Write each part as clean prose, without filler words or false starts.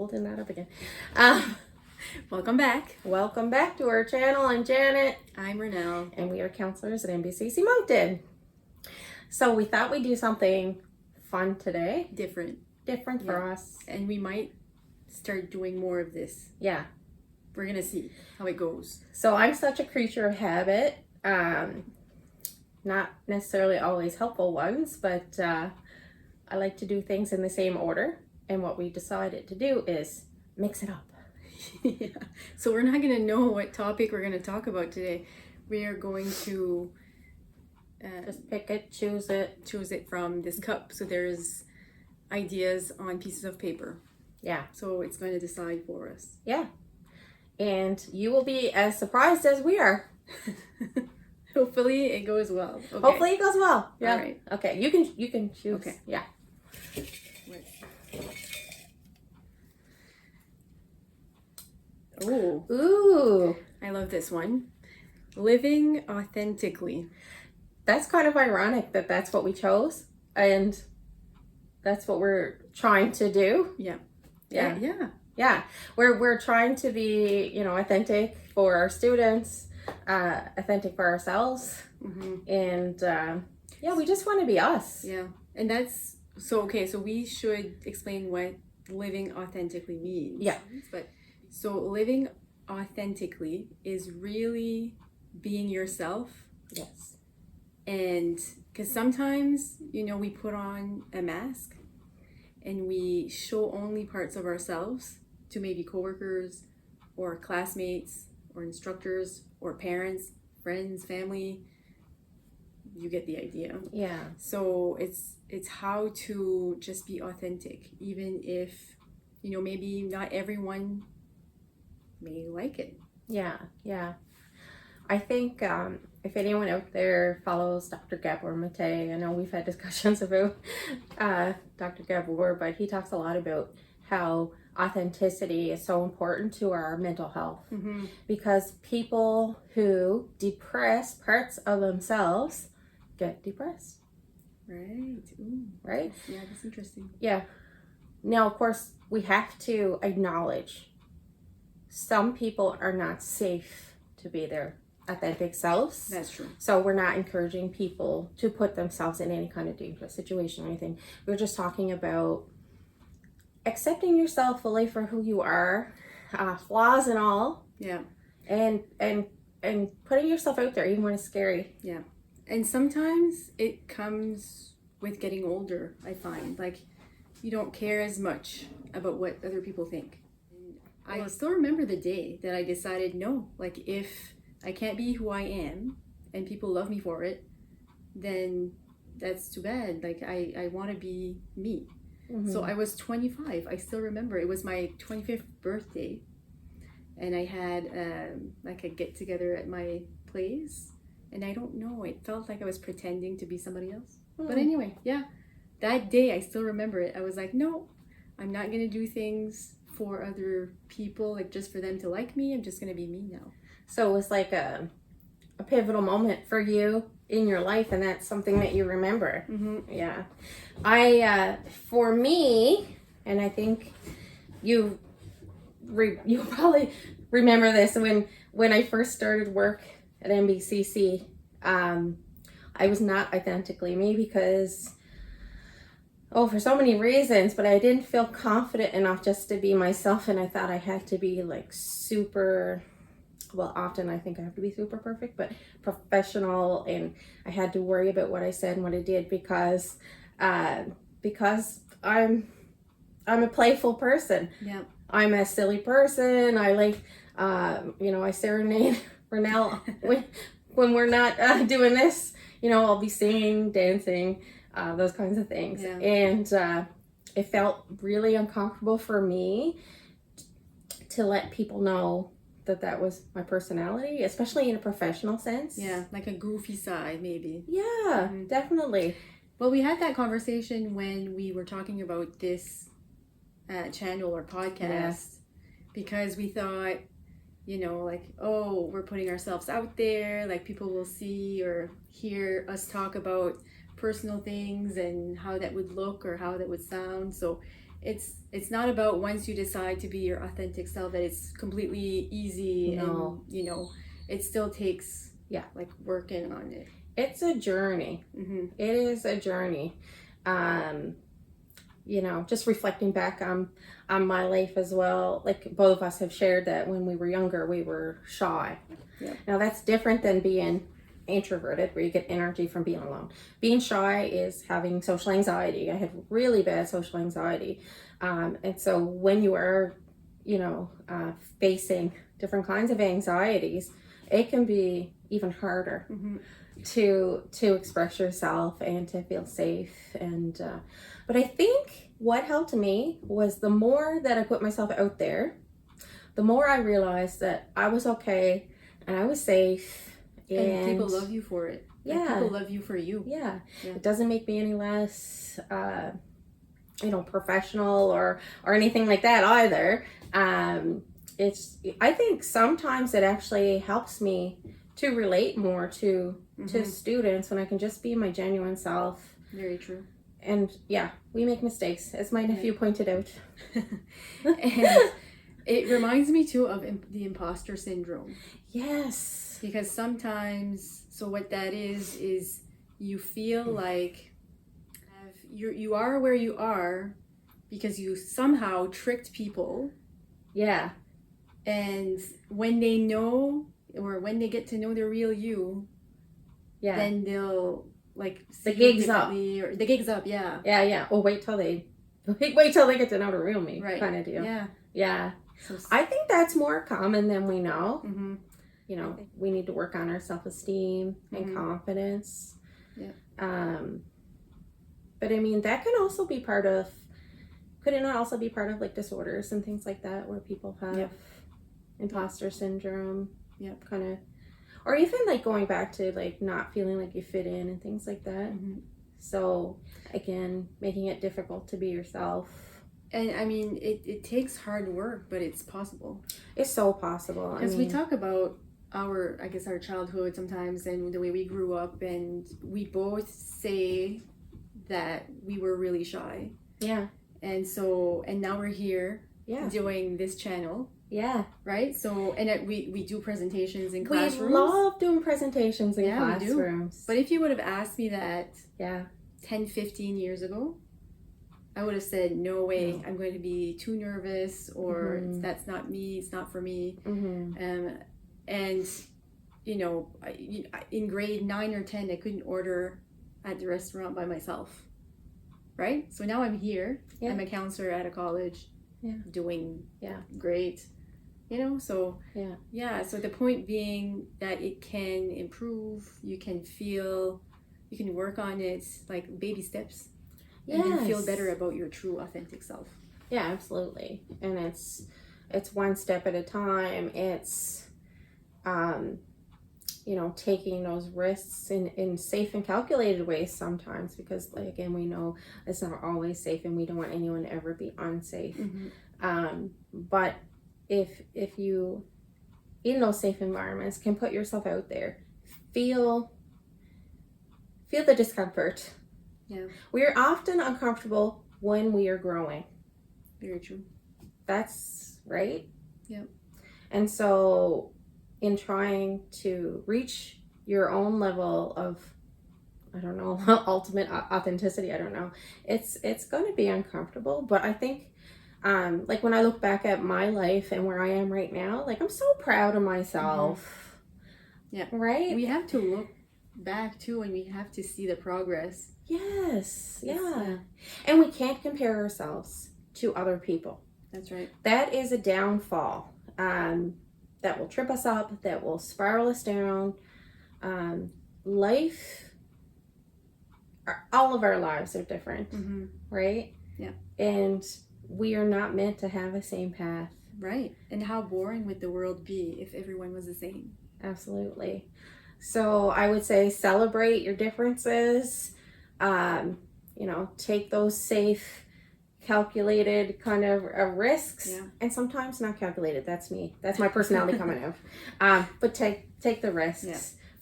holding that up again. Welcome back. Welcome back to our channel. I'm Janet. I'm Renelle. And we are counselors at NBCC Moncton. So we thought we'd do something fun today. Different For us. And we might start doing more of this. Yeah. We're going to see how it goes. So I'm such a creature of habit. Not necessarily always helpful ones, but I like to do things in the same order. And what we decided to do is mix it up. Yeah. So we're not going to know what topic we're going to talk about today. We are going to just pick it, choose it from this cup. So there's ideas on pieces of paper. Yeah. So it's going to decide for us. Yeah. And you will be as surprised as we are. Hopefully it goes well. Okay. Hopefully it goes well. Yeah. All right. Okay. You can choose. Okay. Yeah. Ooh. I love this one. Living authentically. That's kind of ironic that that's what we chose, and that's what we're trying to do. Yeah. We're trying to be, authentic for our students, authentic for ourselves, and we just want to be us. Yeah, and that's so okay. So we should explain what living authentically means. Yeah, but so living authentically is really being yourself. Yes. And because sometimes, we put on a mask and we show only parts of ourselves to maybe coworkers or classmates or instructors or parents, friends, family. You get the idea. Yeah. So it's how to just be authentic, even if, maybe not everyone may like it. Yeah. I think if anyone out there follows Dr. Gabor Mate, I know we've had discussions about Dr. Gabor, but he talks a lot about how authenticity is so important to our mental health, because people who depress parts of themselves get depressed. Right. Ooh. Right? Yeah, that's interesting. Yeah. Now, of course, we have to acknowledge some people are not safe to be their authentic selves. That's true. So we're not encouraging people to put themselves in any kind of dangerous situation or anything. We're just talking about accepting yourself fully for who you are, flaws and all. Yeah. And putting yourself out there even when it's scary. Yeah. And sometimes it comes with getting older, I find. Like, you don't care as much about what other people think. I still remember the day that I decided, no, like if I can't be who I am and people love me for it, then that's too bad. Like I want to be me. So I was 25. I still remember it was my 25th birthday, and I had like a get together at my place, and I don't know, it felt like I was pretending to be somebody else. But anyway, yeah, that day I still remember it. I was like, no, I'm not gonna do things for other people, like just for them to like me. I'm just gonna be me now. So it was like a pivotal moment for you in your life, and that's something that you remember. Yeah. For me, and I think you probably remember this, when I first started work at NBCC, I was not authentically me because for so many reasons, but I didn't feel confident enough just to be myself, and I thought I had to be like super, well, often I think I have to be super perfect, but professional, and I had to worry about what I said and what I did because I'm a playful person. Yeah. I'm a silly person. I like, I serenade Renelle when we're not doing this. I'll be singing, dancing, those kinds of things. Yeah. And it felt really uncomfortable for me to let people know that was my personality, especially in a professional sense. Yeah, like a goofy side, maybe. Yeah, definitely. Well, we had that conversation when we were talking about this channel or podcast, because we thought, we're putting ourselves out there, like people will see or hear us talk about personal things and how that would look or how that would sound. So it's not about once you decide to be your authentic self that it's completely easy. No. And it still takes like working on it. It's a journey. It is a journey. Just reflecting back on my life as well, like both of us have shared that when we were younger we were shy. Now that's different than being introverted, where you get energy from being alone. Being shy is having social anxiety. I had really bad social anxiety, and so when you are facing different kinds of anxieties, it can be even harder to express yourself and to feel safe. And but I think what helped me was the more that I put myself out there, the more I realized that I was okay and I was safe. And people love you for it. Yeah. People love you for you. Yeah. It doesn't make me any less, professional or anything like that either. I think sometimes it actually helps me to relate more to students when I can just be my genuine self. Very true. And we make mistakes, as my nephew pointed out. And it reminds me too of the imposter syndrome. Yes. Because sometimes, so what that is you feel like you are where you are because you somehow tricked people. Yeah. And when they know, or when they get to know the real you, then they'll like the gig's up. Or the gig's up, yeah. Or wait till they get to know the real me, right? Kind of deal. Yeah. So, I think that's more common than we know. We need to work on our self-esteem and confidence. But I mean, that can also be part of. Could it not also be part of like disorders and things like that, where people have imposter syndrome? Kind of. Or even like going back to like not feeling like you fit in and things like that. So again, making it difficult to be yourself. And I mean, it takes hard work, but it's possible. It's so possible. Because we talk about our childhood sometimes and the way we grew up, and we both say that we were really shy. Yeah. And now we're here doing this channel. Yeah. Right? So, and we do presentations in classrooms. We love doing presentations in classrooms. We do. But if you would have asked me that 10, 15 years ago, I would have said, no way, I'm going to be too nervous, or that's not me, it's not for me. And, in grade 9 or 10, I couldn't order at the restaurant by myself. Right? So now I'm here. Yeah. I'm a counselor at a college. Yeah. Doing great. So so the point being that it can improve, you can work on it, like baby steps. And then feel better about your true authentic self. Yeah, absolutely. And it's one step at a time. It's taking those risks in safe and calculated ways sometimes, because like, again, we know it's not always safe and we don't want anyone to ever be unsafe. But if you, in those safe environments, can put yourself out there, feel the discomfort. Yeah. We are often uncomfortable when we are growing. Very true. That's right. Yeah. And so in trying to reach your own level of, I don't know, ultimate authenticity, I don't know, it's going to be uncomfortable. But I think like when I look back at my life and where I am right now, like I'm so proud of myself. Yeah. Right? We have to look back too, and we have to see the progress. Yes. Yeah. And we can't compare ourselves to other people. That's right. That is a downfall. That will trip us up, that will spiral us down. All of our lives are different, right? Yeah. And we are not meant to have the same path. Right. And how boring would the world be if everyone was the same? Absolutely. So I would say celebrate your differences. Take those safe, calculated kind of risks, and sometimes not calculated. That's me. That's my personality coming out. But take the risks.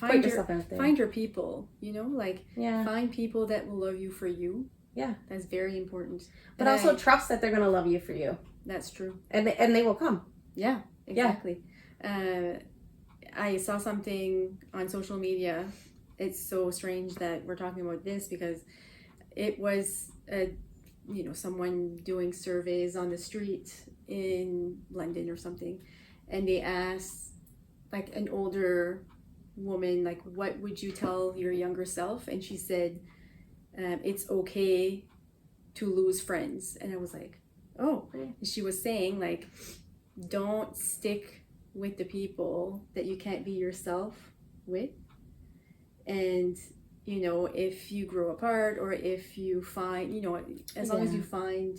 Yeah. Put yourself out there. Find your people. Find people that will love you for you. Yeah. That's very important. But also trust that they're going to love you for you. That's true. And they will come. Yeah, exactly. I saw something on social media. It's so strange that we're talking about this because it was someone doing surveys on the street in London or something, and they asked like an older woman, like, what would you tell your younger self? And she said, it's okay to lose friends. And I was like, oh. And she was saying, like, don't stick with the people that you can't be yourself with. And if you grow apart, or if you find, as long as you find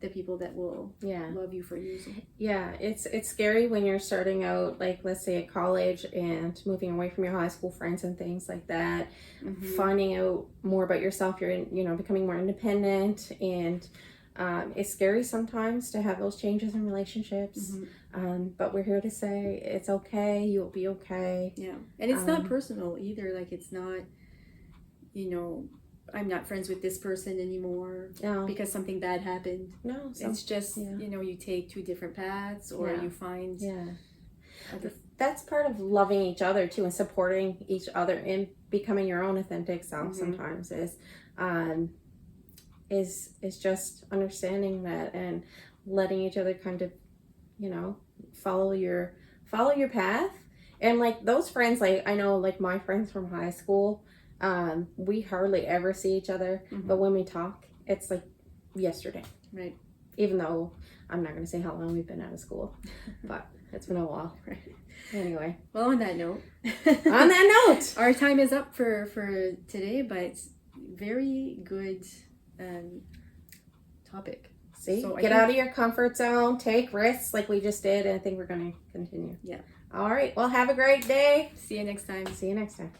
the people that will love you for you. Yeah, it's scary when you're starting out, like, let's say at college and moving away from your high school friends and things like that, finding out more about yourself, you're becoming more independent, and it's scary sometimes to have those changes in relationships, but we're here to say it's okay, you'll be okay. Yeah, and it's not personal either, like, it's not, I'm not friends with this person anymore because something bad happened. No, it's just, you take two different paths, or you find that's part of loving each other too, and supporting each other and becoming your own authentic self sometimes is just understanding that and letting each other kind of, follow your path. And like those friends, like I know, like my friends from high school, we hardly ever see each other, but when we talk, it's like yesterday. Right. Even though I'm not going to say how long we've been out of school, but it's been a while. Right. Anyway. Well, on that note. Our time is up for today, but very good topic. See, so get out of your comfort zone, take risks like we just did, and I think we're going to continue. Yeah. All right. Well, have a great day. See you next time. See you next time.